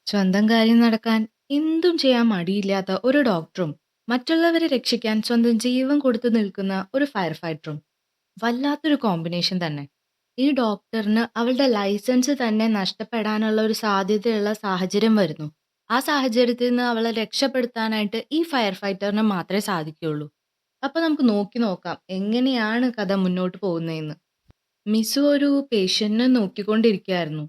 സ്വന്തം കാര്യം നടക്കാൻ എന്തും ചെയ്യാൻ മടിയില്ലാത്ത ഒരു ഡോക്ടറും മറ്റുള്ളവരെ രക്ഷിക്കാൻ സ്വന്തം ജീവൻ കൊടുത്തു നിൽക്കുന്ന ഒരു ഫയർ ഫൈറ്ററും വല്ലാത്തൊരു കോമ്പിനേഷൻ തന്നെ. ഈ ഡോക്ടറിന് അവളുടെ ലൈസൻസ് തന്നെ നഷ്ടപ്പെടാനുള്ള ഒരു സാധ്യതയുള്ള സാഹചര്യം വരുന്നു. ആ സാഹചര്യത്തിൽ നിന്ന് അവളെ രക്ഷപ്പെടുത്താനായിട്ട് ഈ ഫയർ ഫൈറ്ററിന് മാത്രമേ സാധിക്കുകയുള്ളൂ. അപ്പൊ നമുക്ക് നോക്കാം എങ്ങനെയാണ് കഥ മുന്നോട്ട് പോകുന്നതെന്ന്. മിസു ഒരു പേഷ്യന്റിനെ നോക്കിക്കൊണ്ടിരിക്കുകയായിരുന്നു.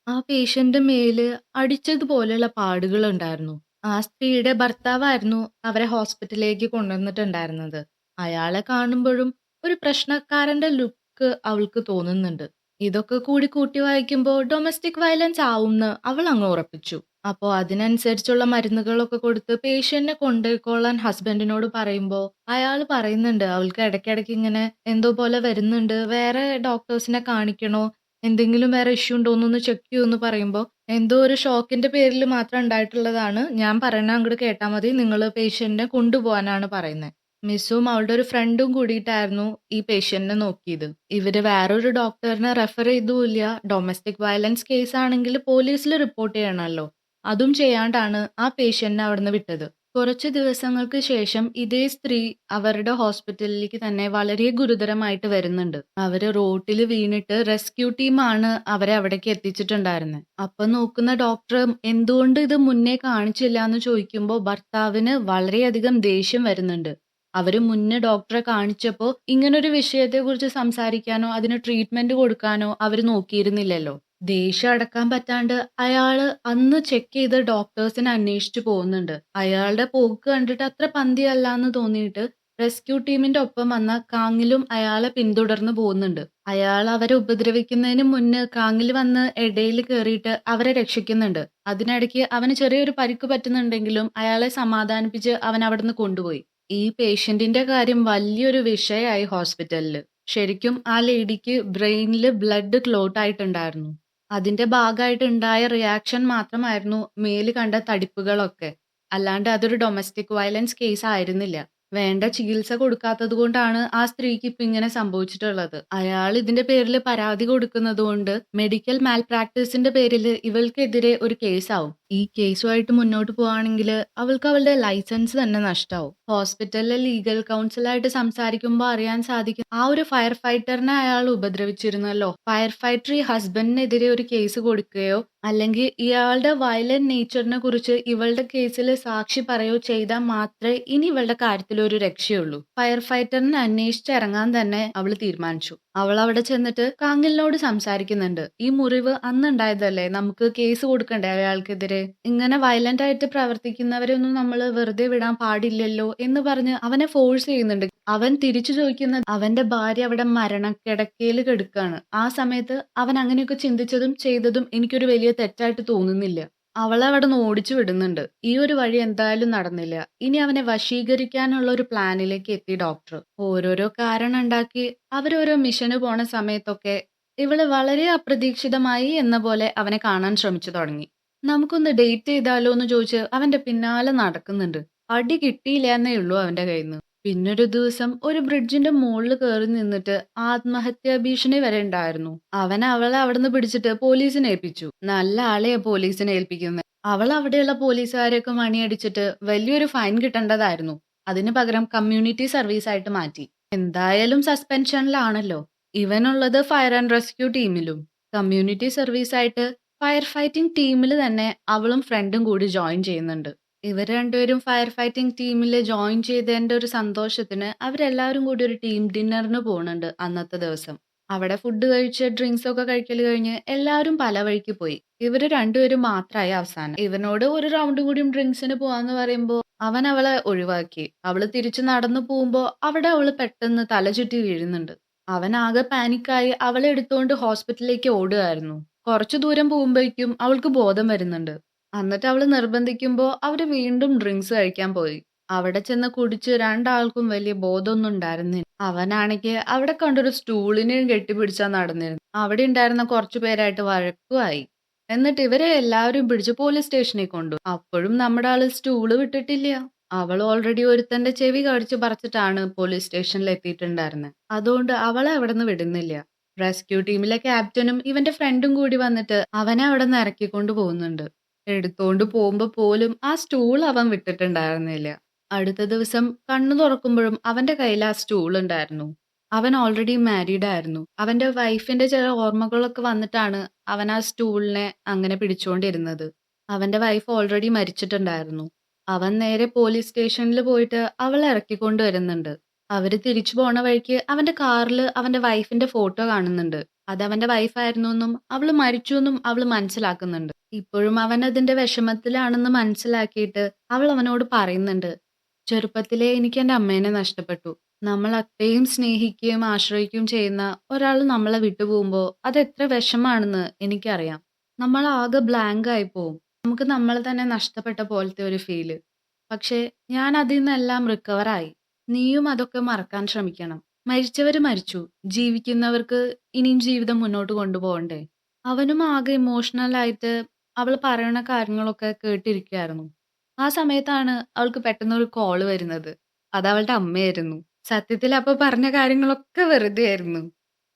ആ പേഷ്യന്റ് മേല് അടിച്ചതുപോലെയുള്ള പാടുകളുണ്ടായിരുന്നു. ആ സ്ത്രീയുടെ ഭർത്താവായിരുന്നു അവരെ ഹോസ്പിറ്റലിലേക്ക് കൊണ്ടുവന്നിട്ടുണ്ടായിരുന്നത്. അയാളെ കാണുമ്പോഴും ഒരു പ്രശ്നക്കാരന്റെ ലുക്ക് അവൾക്ക് തോന്നുന്നുണ്ട്. ഇതൊക്കെ കൂടി കൂട്ടി വായിക്കുമ്പോൾ ഡൊമസ്റ്റിക് വയലൻസ് ആവുംന്ന് അവൾ അങ്ങ് ഉറപ്പിച്ചു. അപ്പോ അതിനനുസരിച്ചുള്ള മരുന്നുകളൊക്കെ കൊടുത്ത് പേഷ്യന്റിനെ കൊണ്ടുപോയിക്കോളാൻ ഹസ്ബൻഡിനോട് പറയുമ്പോൾ അയാൾ പറയുന്നുണ്ട് അവൾക്ക് ഇടയ്ക്കിടയ്ക്ക് ഇങ്ങനെ എന്തോ പോലെ വരുന്നുണ്ട്, വേറെ ഡോക്ടേഴ്സിനെ കാണിക്കണോ, എന്തെങ്കിലും വേറെ ഇഷ്യൂ ഉണ്ടോന്നൊന്ന് ചെക്ക് ചെയ്യുമെന്ന് പറയുമ്പോൾ എന്തോ ഒരു ഷോക്കിന്റെ പേരിൽ മാത്രം ഉണ്ടായിട്ടുള്ളതാണ്, ഞാൻ പറയണ അങ്ങോട്ട് കേട്ടാൽ മതി, നിങ്ങൾ പേഷ്യന്റിനെ കൊണ്ടുപോകാനാണ് പറയുന്നത്. മിസ്സും അവളുടെ ഒരു ഫ്രണ്ടും കൂടിയിട്ടായിരുന്നു ഈ പേഷ്യന്റിനെ നോക്കിയത്. ഇവര് വേറൊരു ഡോക്ടറിനെ റെഫർ ചെയ്തുമില്ല. ഡൊമസ്റ്റിക് വയലൻസ് കേസ് ആണെങ്കിൽ പോലീസിൽ റിപ്പോർട്ട് ചെയ്യണമല്ലോ, അതും ചെയ്യാണ്ടാണ് ആ പേഷ്യന്റിനെ അവിടുന്ന് വിട്ടത്. കുറച്ച് ദിവസങ്ങൾക്ക് ശേഷം ഇതേ സ്ത്രീ അവരുടെ ഹോസ്പിറ്റലിലേക്ക് തന്നെ വളരെ ഗുരുതരമായിട്ട് വരുന്നുണ്ട്. അവര് റോട്ടിൽ വീണിട്ട് റെസ്ക്യൂ ടീമാണ് അവരെ അവിടേക്ക് എത്തിച്ചിട്ടുണ്ടായിരുന്നത്. അപ്പൊ നോക്കുന്ന ഡോക്ടർ എന്തുകൊണ്ട് ഇത് മുന്നേ കാണിച്ചില്ല എന്ന് ചോദിക്കുമ്പോൾ ഭർത്താവിന് വളരെയധികം ദേഷ്യം വരുന്നുണ്ട്. അവര് മുന്നേ ഡോക്ടറെ കാണിച്ചപ്പോ ഇങ്ങനൊരു വിഷയത്തെക്കുറിച്ച് സംസാരിക്കാനോ അതിന് ട്രീറ്റ്മെന്റ് കൊടുക്കാനോ അവര് നോക്കിയിരുന്നില്ലല്ലോ. ദേഷ്യം അടക്കാൻ പറ്റാണ്ട് അയാള് അന്ന് ചെക്ക് ചെയ്ത ഡോക്ടേഴ്സിനെ അന്വേഷിച്ചു പോകുന്നുണ്ട്. അയാളുടെ പോക്ക് കണ്ടിട്ട് അത്ര പന്തിയല്ലാന്ന് തോന്നിയിട്ട് റെസ്ക്യൂ ടീമിന്റെ ഒപ്പം വന്ന കാങ്ങിലും അയാളെ പിന്തുടർന്ന് പോകുന്നുണ്ട്. അയാൾ അവരെ ഉപദ്രവിക്കുന്നതിന് മുന്നേ കാങ്ങിൽ വന്ന് ഇടയിൽ കയറിയിട്ട് അവരെ രക്ഷിക്കുന്നുണ്ട്. അതിനിടയ്ക്ക് അവന് ചെറിയൊരു പരിക്ക് പറ്റുന്നുണ്ടെങ്കിലും അയാളെ സമാധാനിപ്പിച്ച് അവൻ അവിടുന്ന് കൊണ്ടുപോയി. ഈ പേഷ്യന്റിന്റെ കാര്യം വലിയൊരു വിഷയമായി ഹോസ്പിറ്റലില്. ശരിക്കും ആ ലേഡിക്ക് ബ്രെയിനില് ബ്ലഡ് ക്ലോട്ട് ആയിട്ടുണ്ടായിരുന്നു. അതിന്റെ ഭാഗമായിട്ട് ഉണ്ടായ റിയാക്ഷൻ മാത്രമായിരുന്നു മേല് കണ്ട തടിപ്പുകളൊക്കെ. അല്ലാണ്ട് അതൊരു ഡൊമസ്റ്റിക് വയലൻസ് കേസ് ആയിരുന്നില്ല. വേണ്ട ചികിത്സ കൊടുക്കാത്തത് കൊണ്ടാണ് ആ സ്ത്രീക്ക് ഇപ്പൊ ഇങ്ങനെ സംഭവിച്ചിട്ടുള്ളത്. അയാൾ ഇതിന്റെ പേരിൽ പരാതി കൊടുക്കുന്നത് കൊണ്ട് മെഡിക്കൽ മാൽ പ്രാക്ടീസിന്റെ പേരിൽ ഇവൾക്കെതിരെ ഒരു കേസാവും. ഈ കേസുമായിട്ട് മുന്നോട്ട് പോവാണെങ്കിൽ അവൾക്ക് അവളുടെ ലൈസൻസ് തന്നെ നഷ്ടാവും. ഹോസ്പിറ്റലിലെ ലീഗൽ കൗൺസിലായിട്ട് സംസാരിക്കുമ്പോൾ അറിയാൻ സാധിക്കും, ആ ഒരു ഫയർ ഫൈറ്ററിനെ അയാൾ ഉപദ്രവിച്ചിരുന്നല്ലോ. ഫയർ ഫൈറ്റർ ഈ ഹസ്ബൻഡിനെതിരെ ഒരു കേസ് കൊടുക്കുകയോ അല്ലെങ്കിൽ ഇയാളുടെ വയലന്റ് നേച്ചറിനെ കുറിച്ച് ഇവളുടെ കേസിൽ സാക്ഷി പറയുകയോ ചെയ്താൽ മാത്രമേ ഇനി ഇവളുടെ കാര്യത്തിൽ ഒരു രക്ഷയുള്ളൂ. ഫയർ ഫൈറ്ററിനെ അന്വേഷിച്ചിറങ്ങാൻ തന്നെ അവൾ തീരുമാനിച്ചു. അവൾ അവിടെ ചെന്നിട്ട് കാങ്ങിലിനോട് സംസാരിക്കുന്നുണ്ട്. ഈ മുറിവ് അന്നുണ്ടായതല്ലേ, നമുക്ക് കേസ് കൊടുക്കണ്ടേ അയാൾക്കെതിരെ? ഇങ്ങനെ വയലന്റ് ആയിട്ട് പ്രവർത്തിക്കുന്നവരൊന്നും നമ്മൾ വെറുതെ വിടാൻ പാടില്ലല്ലോ എന്ന് പറഞ്ഞ് അവനെ ഫോഴ്സ് ചെയ്യുന്നുണ്ട്. അവൻ തിരിച്ചു ചോദിക്കുന്നത് അവന്റെ ഭാര്യ അവിടെ മരണക്കിടക്കയിൽ കിടക്കാണ്. ആ സമയത്ത് അവൻ അങ്ങനെയൊക്കെ ചിന്തിച്ചതും ചെയ്തതും എനിക്കൊരു വലിയ തെറ്റായിട്ട് തോന്നുന്നില്ല. അവളെ അവിടെ നിന്ന് ഓടിച്ചു വിടുന്നുണ്ട്. ഈ ഒരു വഴി എന്തായാലും നടന്നില്ല. ഇനി അവനെ വശീകരിക്കാനുള്ള ഒരു പ്ലാനിലേക്ക് എത്തി ഡോക്ടർ. ഓരോരോ കാരണം ഉണ്ടാക്കി അവരോരോ മിഷന് പോണ സമയത്തൊക്കെ ഇവള് വളരെ അപ്രതീക്ഷിതമായി എന്ന പോലെ അവനെ കാണാൻ ശ്രമിച്ചു തുടങ്ങി. നമുക്കൊന്ന് ഡേറ്റ് ചെയ്താലോ എന്ന് ചോദിച്ച് അവന്റെ പിന്നാലെ നടക്കുന്നുണ്ട്. അടി കിട്ടിയില്ല എന്നേ ഉള്ളൂ അവന്റെ കയ്യിൽ നിന്ന്. പിന്നൊരു ദിവസം ഒരു ബ്രിഡ്ജിന്റെ മുകളിൽ കയറി നിന്നിട്ട് ആത്മഹത്യാ ഭീഷണി വരെ ഉണ്ടായിരുന്നു. അവൻ അവളെ അവിടുന്ന് പിടിച്ചിട്ട് പോലീസിനെ ഏൽപ്പിച്ചു. നല്ല ആളെയാ പോലീസിനെ ഏൽപ്പിക്കുന്നത്. അവൾ അവിടെയുള്ള പോലീസുകാരെയൊക്കെ മണിയടിച്ചിട്ട് വലിയൊരു ഫൈൻ കിട്ടേണ്ടതായിരുന്നു. അതിന് പകരം കമ്മ്യൂണിറ്റി സർവീസ് ആയിട്ട് മാറ്റി. എന്തായാലും സസ്പെൻഷനിലാണല്ലോ. ഇവനുള്ളത് ഫയർ ആൻഡ് റെസ്ക്യൂ ടീമിലും. കമ്മ്യൂണിറ്റി സർവീസ് ആയിട്ട് ഫയർ ഫൈറ്റിംഗ് ടീമിൽ തന്നെ അവളും ഫ്രണ്ടും കൂടി ജോയിൻ ചെയ്യുന്നുണ്ട്. ഇവർ രണ്ടുപേരും ഫയർ ഫൈറ്റിംഗ് ടീമിൽ ജോയിൻ ചെയ്തതിന്റെ ഒരു സന്തോഷത്തിന് അവരെല്ലാവരും കൂടി ഒരു ടീം ഡിന്നറിന് പോകുന്നുണ്ട് അന്നത്തെ ദിവസം. അവിടെ ഫുഡ് കഴിച്ച് ഡ്രിങ്ക്സ് ഒക്കെ കഴിക്കൽ കഴിഞ്ഞ് എല്ലാവരും പല വഴിക്ക് പോയി. ഇവര് രണ്ടുപേരും മാത്രമായി അവസാനം. ഇവനോട് ഒരു റൗണ്ടും കൂടിയും ഡ്രിങ്ക്സിന് പോവാന്ന് പറയുമ്പോൾ അവൻ അവളെ ഒഴിവാക്കി. അവള് തിരിച്ചു നടന്നു പോകുമ്പോ അവിടെ അവള് പെട്ടെന്ന് തലചുറ്റി വീഴുന്നുണ്ട്. അവൻ ആകെ പാനിക്കായി അവളെ എടുത്തുകൊണ്ട് ഹോസ്പിറ്റലിലേക്ക് ഓടുകയായിരുന്നു. കുറച്ചു ദൂരം പോകുമ്പോഴേക്കും അവൾക്ക് ബോധം വരുന്നുണ്ട്. എന്നിട്ട് അവള് നിർബന്ധിക്കുമ്പോ അവര് വീണ്ടും ഡ്രിങ്ക്സ് കഴിക്കാൻ പോയി. അവിടെ ചെന്ന് കുടിച്ച് രണ്ടാൾക്കും വലിയ ബോധമൊന്നും ഉണ്ടായിരുന്നില്ല. അവനാണെങ്കിൽ അവിടെ കണ്ടൊരു സ്റ്റൂളിനെയും കെട്ടിപ്പിടിച്ചാ നടന്നിരുന്നു. അവിടെ ഉണ്ടായിരുന്ന കുറച്ചു പേരായിട്ട് വഴക്കുമായി. എന്നിട്ട് ഇവരെ എല്ലാവരും പിടിച്ച് പോലീസ് സ്റ്റേഷനിൽ കൊണ്ടു. അപ്പോഴും നമ്മുടെ ആള് സ്റ്റൂള് വിട്ടിട്ടില്ല. അവൾ ഓൾറെഡി ഒരുത്തന്റെ ചെവി കടിച്ചു പറിച്ചിട്ടാണ് പോലീസ് സ്റ്റേഷനിൽ എത്തിയിട്ടുണ്ടായിരുന്നത്. അതുകൊണ്ട് അവളെ അവിടെ നിന്ന് വിടുന്നില്ല. റെസ്ക്യൂ ടീമിലെ ക്യാപ്റ്റനും ഇവന്റെ ഫ്രണ്ടും കൂടി വന്നിട്ട് അവനെ അവിടെ നിന്ന് ഇറക്കിക്കൊണ്ട് പോകുന്നുണ്ട്. എടുത്തോണ്ട് പോകുമ്പോ പോലും ആ സ്റ്റൂൾ അവൻ വിട്ടിട്ടുണ്ടായിരുന്നില്ല. അടുത്ത ദിവസം കണ്ണു തുറക്കുമ്പോഴും അവന്റെ കയ്യിൽ ആ സ്റ്റൂൾ ഉണ്ടായിരുന്നു. അവൻ ഓൾറെഡി മാരീഡ് ആയിരുന്നു. അവന്റെ വൈഫിന്റെ ചില ഓർമ്മകളൊക്കെ വന്നിട്ടാണ് അവൻ ആ സ്റ്റൂളിനെ അങ്ങനെ പിടിച്ചുകൊണ്ടിരുന്നത്. അവന്റെ വൈഫ് ഓൾറെഡി മരിച്ചിട്ടുണ്ടായിരുന്നു. അവൻ നേരെ പോലീസ് സ്റ്റേഷനിൽ പോയിട്ട് അവളെ ഇറക്കിക്കൊണ്ട് വരുന്നുണ്ട്. അവര് തിരിച്ചു പോണ വഴിക്ക് അവന്റെ കാറിൽ അവന്റെ വൈഫിന്റെ ഫോട്ടോ കാണുന്നുണ്ട്. അത് അവന്റെ വൈഫായിരുന്നെന്നും അവള് മരിച്ചുവെന്നും അവള് മനസ്സിലാക്കുന്നുണ്ട്. ഇപ്പോഴും അവൻ അതിന്റെ വിഷമത്തിലാണെന്ന് മനസ്സിലാക്കിയിട്ട് അവൾ അവനോട് പറയുന്നുണ്ട്, "ചെറുപ്പത്തിലേ എനിക്ക് എന്റെ അമ്മേനെ നഷ്ടപ്പെട്ടു. നമ്മൾ അത്രയും സ്നേഹിക്കുകയും ആശ്രയിക്കുകയും ചെയ്യുന്ന ഒരാൾ നമ്മളെ വിട്ടുപോകുമ്പോൾ അത് എത്ര വിഷമാണെന്ന് എനിക്കറിയാം. നമ്മൾ ആകെ ബ്ലാങ്ക് ആയി പോവും. നമുക്ക് നമ്മളെ തന്നെ നഷ്ടപ്പെട്ട പോലത്തെ ഒരു ഫീല്. പക്ഷേ ഞാൻ അതിൽ നിന്നെല്ലാം റിക്കവറായി. നീയും അതൊക്കെ മറക്കാൻ ശ്രമിക്കണം. മരിച്ചവര് മരിച്ചു. ജീവിക്കുന്നവർക്ക് ഇനിയും ജീവിതം മുന്നോട്ട് കൊണ്ടുപോകണ്ടേ?" അവനും ആകെ ഇമോഷണൽ ആയിട്ട് അവള് പറയണ കാര്യങ്ങളൊക്കെ കേട്ടിരിക്കുകയായിരുന്നു. ആ സമയത്താണ് അവൾക്ക് പെട്ടെന്നൊരു കോള് വരുന്നത്. അതവളുടെ അമ്മയായിരുന്നു. സത്യത്തിൽ അപ്പൊ പറഞ്ഞ കാര്യങ്ങളൊക്കെ വെറുതെയായിരുന്നു.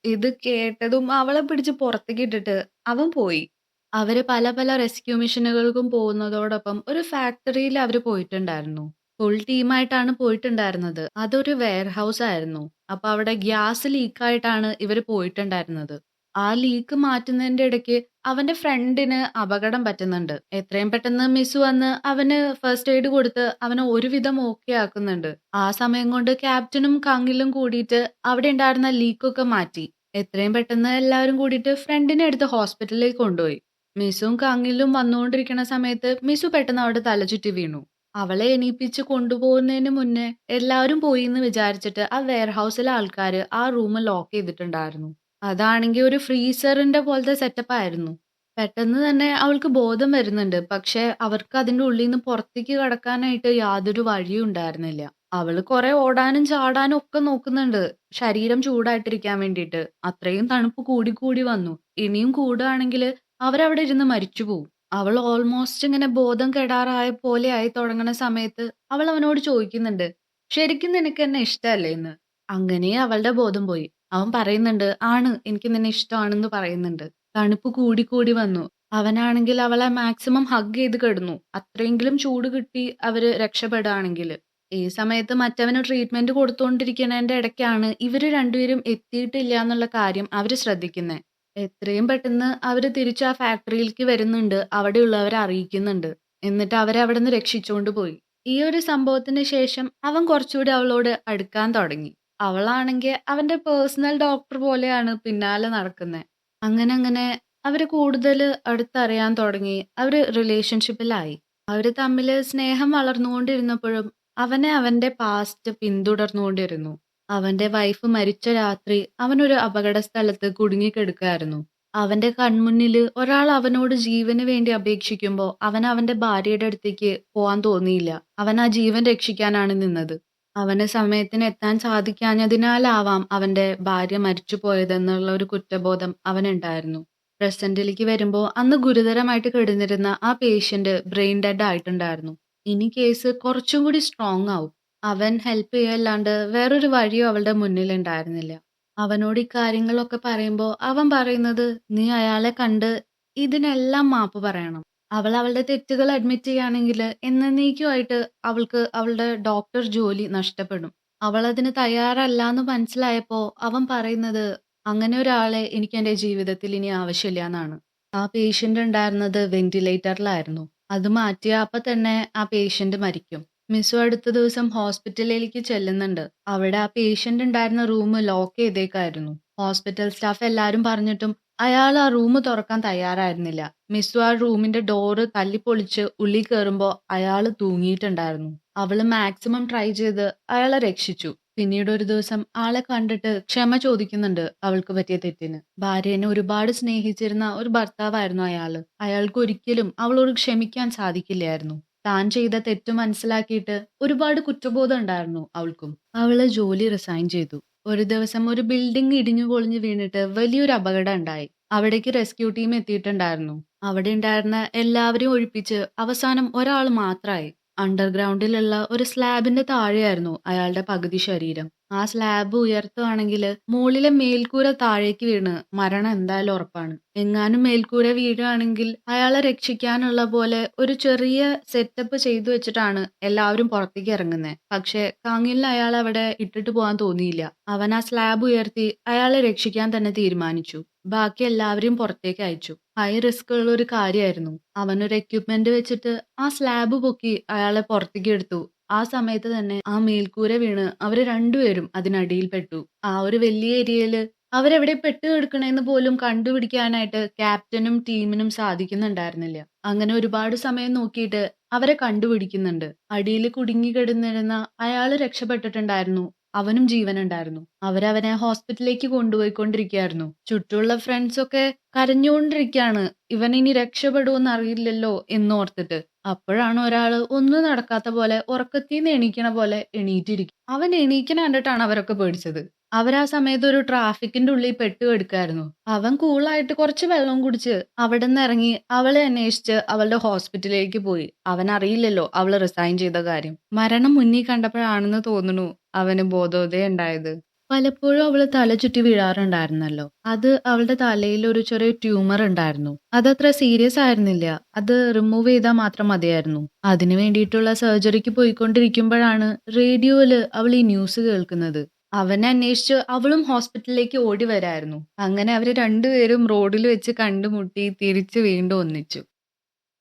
ഇത് കേട്ടതും അവളെ പിടിച്ച് പുറത്തേക്ക് ഇട്ടിട്ട് അവൻ പോയി. അവര് പല പല റെസ്ക്യൂ മിഷനുകൾക്കും പോകുന്നതോടൊപ്പം ഒരു ഫാക്ടറിയിൽ അവര് പോയിട്ടുണ്ടായിരുന്നു. ഫുൾ ടീമായിട്ടാണ് പോയിട്ടുണ്ടായിരുന്നത്. അതൊരു വെയർഹൗസ് ആയിരുന്നു. അപ്പൊ അവിടെ ഗ്യാസ് ലീക്കായിട്ടാണ് ഇവര് പോയിട്ടുണ്ടായിരുന്നത്. ആ ലീക്ക് മാറ്റുന്നതിന്റെ ഇടയ്ക്ക് അവന്റെ ഫ്രണ്ടിന് അപകടം പറ്റുന്നുണ്ട്. എത്രയും പെട്ടെന്ന് മിസ് വന്ന് അവന് ഫസ്റ്റ് എയ്ഡ് കൊടുത്ത് അവനെ ഒരുവിധം ഓക്കെ ആക്കുന്നുണ്ട്. ആ സമയം കൊണ്ട് ക്യാപ്റ്റനും കങ്ങിലും കൂടിയിട്ട് അവിടെ ഉണ്ടായിരുന്ന ലീക്കൊക്കെ മാറ്റി. എത്രയും പെട്ടെന്ന് എല്ലാവരും കൂടിയിട്ട് ഫ്രണ്ടിനെ എടുത്ത് ഹോസ്പിറ്റലിലേക്ക് കൊണ്ടുപോയി. മിസ്സും കങ്ങിലും വന്നുകൊണ്ടിരിക്കുന്ന സമയത്ത് മിസ്സു പെട്ടെന്ന് അവിടെ തലചുറ്റി വീണു. അവളെ എണീപ്പിച്ച് കൊണ്ടുപോകുന്നതിന് മുന്നേ എല്ലാവരും പോയി എന്ന് വിചാരിച്ചിട്ട് ആ വെയർഹൗസിലെ ആൾക്കാര് ആ റൂം ലോക്ക് ചെയ്തിട്ടുണ്ടായിരുന്നു. അതാണെങ്കി ഒരു ഫ്രീസറിന്റെ പോലത്തെ സെറ്റപ്പായിരുന്നു. പെട്ടെന്ന് തന്നെ അവൾക്ക് ബോധം വരുന്നുണ്ട്. പക്ഷേ അവർക്ക് അതിന്റെ ഉള്ളീന്ന് പുറത്തേക്ക് കടക്കാനായിട്ട് യാതൊരു വഴിയും ഉണ്ടായിരുന്നില്ല. അവള് കുറെ ഓടാനും ചാടാനും ഒക്കെ നോക്കുന്നുണ്ട്. ശരീരം ചൂടായിട്ടിരിക്കാൻ വേണ്ടിയിട്ട്. അത്രയും തണുപ്പ് കൂടി വന്നു. ഇനിയും കൂടുകയാണെങ്കില് അവരവിടെ ഇരുന്ന് മരിച്ചുപോവും. അവൾ ഓൾമോസ്റ്റ് ഇങ്ങനെ ബോധം കെടാറായ പോലെ ആയി തുടങ്ങണ സമയത്ത് അവൾ അവനോട് ചോദിക്കുന്നുണ്ട്, "ശരിക്കും നിനക്ക് എന്നെ ഇഷ്ടല്ലേന്ന്?" അങ്ങനെ അവളുടെ ബോധം പോയി. അവൻ പറയുന്നുണ്ട്, "ആണ്, എനിക്ക് നിന്നെ ഇഷ്ടമാണെന്ന്" പറയുന്നുണ്ട്. തണുപ്പ് കൂടി വന്നു. അവനാണെങ്കിൽ അവളെ മാക്സിമം ഹഗ് ചെയ്ത് കിടന്നു. അത്രയെങ്കിലും ചൂട് കിട്ടി അവര് രക്ഷപ്പെടുകയാണെങ്കില്. ഈ സമയത്ത് മറ്റവന് ട്രീറ്റ്മെന്റ് കൊടുത്തുകൊണ്ടിരിക്കുന്നതിന്റെ ഇടയ്ക്കാണ് ഇവര് രണ്ടുപേരും എത്തിയിട്ടില്ല എന്നുള്ള കാര്യം അവര് ശ്രദ്ധിക്കുന്നെ. എത്രയും പെട്ടെന്ന് അവര് തിരിച്ച് ആ ഫാക്ടറിയിലേക്ക് വരുന്നുണ്ട്. അവിടെയുള്ളവരെ അറിയിക്കുന്നുണ്ട്. എന്നിട്ട് അവരെ അവിടുന്ന് രക്ഷിച്ചുകൊണ്ട് പോയി. ഈ ഒരു സംഭവത്തിന് ശേഷം അവൻ കുറച്ചുകൂടി അവളോട് അടുക്കാൻ തുടങ്ങി. അവളാണെങ്കി അവന്റെ പേഴ്സണൽ ഡോക്ടർ പോലെയാണ് പിന്നാലെ നടക്കുന്നെ. അങ്ങനെ അവര് കൂടുതല് അടുത്തറിയാൻ തുടങ്ങി. അവര് റിലേഷൻഷിപ്പിലായി. അവര് തമ്മില് സ്നേഹം വളർന്നുകൊണ്ടിരുന്നപ്പോഴും അവനെ അവന്റെ പാസ്റ്റ് പിന്തുടർന്നുകൊണ്ടിരുന്നു. അവന്റെ വൈഫ് മരിച്ച രാത്രി അവനൊരു അപകട സ്ഥലത്ത് കുടുങ്ങിക്കിടക്കുകയായിരുന്നു. അവന്റെ കൺമുന്നില് ഒരാൾ അവനോട് ജീവന് വേണ്ടി അപേക്ഷിക്കുമ്പോ അവന് അവന്റെ ഭാര്യയുടെ അടുത്തേക്ക് പോവാൻ തോന്നിയില്ല. അവൻ ആ ജീവൻ രക്ഷിക്കാനാണ് നിന്നത്. അവന് സമയത്തിന് എത്താൻ സാധിക്കാഞ്ഞതിനാലാവാം അവന്റെ ഭാര്യ മരിച്ചുപോയതെന്നുള്ള ഒരു കുറ്റബോധം അവനുണ്ടായിരുന്നു. പ്രസന്റിലേക്ക് വരുമ്പോ അന്ന് ഗുരുതരമായിട്ട് കിടന്നിരുന്ന ആ പേഷ്യന്റ് ബ്രെയിൻ ഡെഡ് ആയിട്ടുണ്ടായിരുന്നു. ഇനി കേസ് കുറച്ചും കൂടി സ്ട്രോങ് ആവും. അവൻ ഹെൽപ്പ് ചെയ്യല്ലാണ്ട് വേറൊരു വഴിയും അവളുടെ മുന്നിലുണ്ടായിരുന്നില്ല. അവനോട് ഇക്കാര്യങ്ങളൊക്കെ പറയുമ്പോ അവൻ പറയുന്നത്, "നീ അയാളെ കണ്ട് ഇതിനെല്ലാം മാപ്പ് പറയണം." അവൾ അവളുടെ തെറ്റുകൾ അഡ്മിറ്റ് ചെയ്യാണെങ്കില് എന്നേക്കുമായിട്ട് അവൾക്ക് അവളുടെ ഡോക്ടർ ജോലി നഷ്ടപ്പെടും. അവളതിന് തയ്യാറല്ലാന്ന് മനസ്സിലായപ്പോ അവൻ പറയുന്നത്, "അങ്ങനെ ഒരാളെ എനിക്ക് എന്റെ ജീവിതത്തിൽ ഇനി ആവശ്യമില്ലാന്നാണ്." ആ പേഷ്യന്റ് ഉണ്ടായിരുന്നത് വെന്റിലേറ്ററിലായിരുന്നു. അത് മാറ്റിയ അപ്പൊ തന്നെ ആ പേഷ്യന്റ് മരിക്കും. മിസ്സു അടുത്ത ദിവസം ഹോസ്പിറ്റലിലേക്ക് ചെല്ലുന്നുണ്ട്. അവിടെ ആ പേഷ്യന്റ് ഉണ്ടായിരുന്ന റൂം ലോക്ക് ചെയ്തേക്കായിരുന്നു. ഹോസ്പിറ്റൽ സ്റ്റാഫ് എല്ലാരും പറഞ്ഞിട്ടും അയാൾ ആ റൂം തുറക്കാൻ തയ്യാറായിരുന്നില്ല. മിസ്സു ആ റൂമിന്റെ ഡോറ് തല്ലിപ്പൊളിച്ച് ഉള്ളിൽ കയറുമ്പോ അയാള് തൂങ്ങിയിട്ടുണ്ടായിരുന്നു. അവള് മാക്സിമം ട്രൈ ചെയ്ത് അയാളെ രക്ഷിച്ചു. പിന്നീട് ഒരു ദിവസം ആളെ കണ്ടിട്ട് ക്ഷമ ചോദിക്കുന്നുണ്ട് അവൾക്ക് പറ്റിയ തെറ്റിന്. ഭാര്യേനെ ഒരുപാട് സ്നേഹിച്ചിരുന്ന ഒരു ഭർത്താവായിരുന്നു അയാള്. അയാൾക്ക് ഒരിക്കലും അവളോട് ക്ഷമിക്കാൻ സാധിക്കില്ലായിരുന്നു. താൻ ചെയ്ത തെറ്റ് മനസ്സിലാക്കിയിട്ട് ഒരുപാട് കുറ്റബോധം ഉണ്ടായിരുന്നു അവൾക്കും. അവള് ജോലി റിസൈൻ ചെയ്തു. ഒരു ദിവസം ഒരു ബിൽഡിംഗ് ഇടിഞ്ഞു പൊളിഞ്ഞു വീണിട്ട് വലിയൊരു അപകടം ഉണ്ടായി. അവിടേക്ക് റെസ്ക്യൂ ടീം എത്തിയിട്ടുണ്ടായിരുന്നു. അവിടെ ഉണ്ടായിരുന്ന എല്ലാവരെയും ഒഴിപ്പിച്ച് അവസാനം ഒരാൾ മാത്രമായി. അണ്ടർഗ്രൗണ്ടിലുള്ള ഒരു സ്ലാബിന്റെ താഴെയായിരുന്നു അയാളുടെ പകുതി ശരീരം. ആ സ്ലാബ് ഉയർത്തുവാണെങ്കില് മോളിലെ മേൽക്കൂര താഴേക്ക് വീണ് മരണം എന്തായാലും ഉറപ്പാണ്. എങ്ങാനും മേൽക്കൂര വീഴുകയാണെങ്കിൽ അയാളെ രക്ഷിക്കാനുള്ള പോലെ ഒരു ചെറിയ സെറ്റപ്പ് ചെയ്തു വെച്ചിട്ടാണ് എല്ലാവരും പുറത്തേക്ക് ഇറങ്ങുന്നത്. പക്ഷെ കാങ്ങിലിന് അയാൾ അവിടെ ഇട്ടിട്ട് പോകാൻ തോന്നിയില്ല. അവൻ ആ സ്ലാബ് ഉയർത്തി അയാളെ രക്ഷിക്കാൻ തന്നെ തീരുമാനിച്ചു. ബാക്കി എല്ലാവരെയും പുറത്തേക്ക് അയച്ചു. ഹൈ റിസ്ക് ഉള്ള ഒരു കാര്യമായിരുന്നു. അവനൊരു എക്യുപ്മെന്റ് വെച്ചിട്ട് ആ സ്ലാബ് പൊക്കി അയാളെ പുറത്തേക്ക് എടുത്തു. ആ സമയത്ത് തന്നെ ആ മേൽക്കൂര വീണ് അവര് രണ്ടുപേരും അതിനടിയിൽ പെട്ടു. ആ ഒരു വലിയ ഏരിയയില് അവരെവിടെ പെട്ട് കിടക്കണേന്ന് പോലും കണ്ടുപിടിക്കാനായിട്ട് ക്യാപ്റ്റനും ടീമിനും സാധിക്കുന്നുണ്ടായിരുന്നില്ല. അങ്ങനെ ഒരുപാട് സമയം നോക്കിയിട്ട് അവരെ കണ്ടുപിടിക്കുന്നുണ്ട്. അടിയിൽ കുടുങ്ങി കിടന്നിരുന്ന അയാള് രക്ഷപ്പെട്ടിട്ടുണ്ടായിരുന്നു. അവനും ജീവനുണ്ടായിരുന്നു. അവരവനെ ഹോസ്പിറ്റലിലേക്ക് കൊണ്ടുപോയിക്കൊണ്ടിരിക്കുകയായിരുന്നു. ചുറ്റുമുള്ള ഫ്രണ്ട്സൊക്കെ കരഞ്ഞുകൊണ്ടിരിക്കുകയാണ്. ഇവൻ ഇനി രക്ഷപ്പെടുമെന്ന് അറിയില്ലല്ലോ എന്നോർത്തിട്ട്. അപ്പോഴാണ് ഒരാള് ഒന്നും നടക്കാത്ത പോലെ ഉറക്കത്തീന്ന് എണീക്കണ പോലെ എണീറ്റിരിക്കും. അവൻ എണീക്കണ കണ്ടിട്ടാണ് അവരൊക്കെ പേടിച്ചത്. അവരാ സമയത്ത് ഒരു ട്രാഫിക്കിന്റെ ഉള്ളിൽ പെട്ട് കിടക്കായിരുന്നു. അവൻ കൂളായിട്ട് കുറച്ച് വെള്ളം കുടിച്ച് അവിടെ നിന്ന് ഇറങ്ങി അവളെ അന്വേഷിച്ച് അവളുടെ ഹോസ്പിറ്റലിലേക്ക് പോയി. അവൻ അറിയില്ലല്ലോ അവള് റിസൈൻ ചെയ്ത കാര്യം. മരണം മുന്നിൽ കണ്ടപ്പോഴാണെന്ന് തോന്നുന്നു അവന് ബോധോദയം ഉണ്ടായത്. പലപ്പോഴും അവള് തല ചുറ്റി വീഴാറുണ്ടായിരുന്നല്ലോ. അത് അവളുടെ തലയിൽ ഒരു ചെറിയ ട്യൂമർ ഉണ്ടായിരുന്നു. അതത്ര സീരിയസ് ആയിരുന്നില്ല. അത് റിമൂവ് ചെയ്താൽ മാത്രം മതിയായിരുന്നു. അതിനു വേണ്ടിയിട്ടുള്ള സർജറിക്ക് പോയിക്കൊണ്ടിരിക്കുമ്പോഴാണ് റേഡിയോയില് അവൾ ഈ ന്യൂസ് കേൾക്കുന്നത്. അവനെ അന്വേഷിച്ച് അവളും ഹോസ്പിറ്റലിലേക്ക് ഓടി വരായിരുന്നു. അങ്ങനെ അവര് രണ്ടുപേരും റോഡിൽ വെച്ച് കണ്ടുമുട്ടി തിരിച്ച് വീണ്ടും ഒന്നിച്ചു.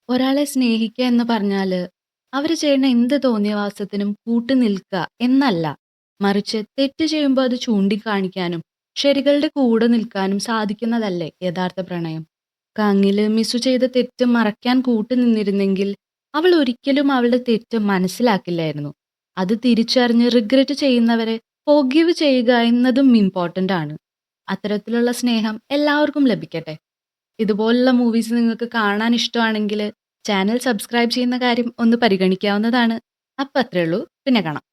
ഒരാളെ സ്നേഹിക്കുക എന്ന് പറഞ്ഞാല് അവര് ചെയ്യുന്ന എന്ത് തോന്നിയവാസത്തിനും കൂട്ടുനിൽക്കുക എന്നല്ല. മറിച്ച് തെറ്റ് ചെയ്യുമ്പോൾ അത് ചൂണ്ടിക്കാണിക്കാനും ശരികളുടെ കൂടെ നിൽക്കാനും സാധിക്കുന്നതല്ലേ യഥാർത്ഥ പ്രണയം. കാങ്ങില് മിസു ചെയ്ത തെറ്റ് മറയ്ക്കാൻ കൂട്ടുനിന്നിരുന്നെങ്കിൽ അവൾ ഒരിക്കലും അവളുടെ തെറ്റ് മനസ്സിലാക്കില്ലായിരുന്നു. അത് തിരിച്ചറിഞ്ഞ് റിഗ്രറ്റ് ചെയ്യുന്നവരെ ഫോർഗീവ് ചെയ്യുക എന്നതും ഇമ്പോർട്ടൻ്റ് ആണ്. അത്തരത്തിലുള്ള സ്നേഹം എല്ലാവർക്കും ലഭിക്കട്ടെ. ഇതുപോലുള്ള മൂവീസ് നിങ്ങൾക്ക് കാണാൻ ഇഷ്ടമാണെങ്കിൽ ചാനൽ സബ്സ്ക്രൈബ് ചെയ്യുന്ന കാര്യം ഒന്ന് പരിഗണിക്കാവുന്നതാണ്. അപ്പം അത്രേ ഉള്ളൂ. പിന്നെ കാണാം.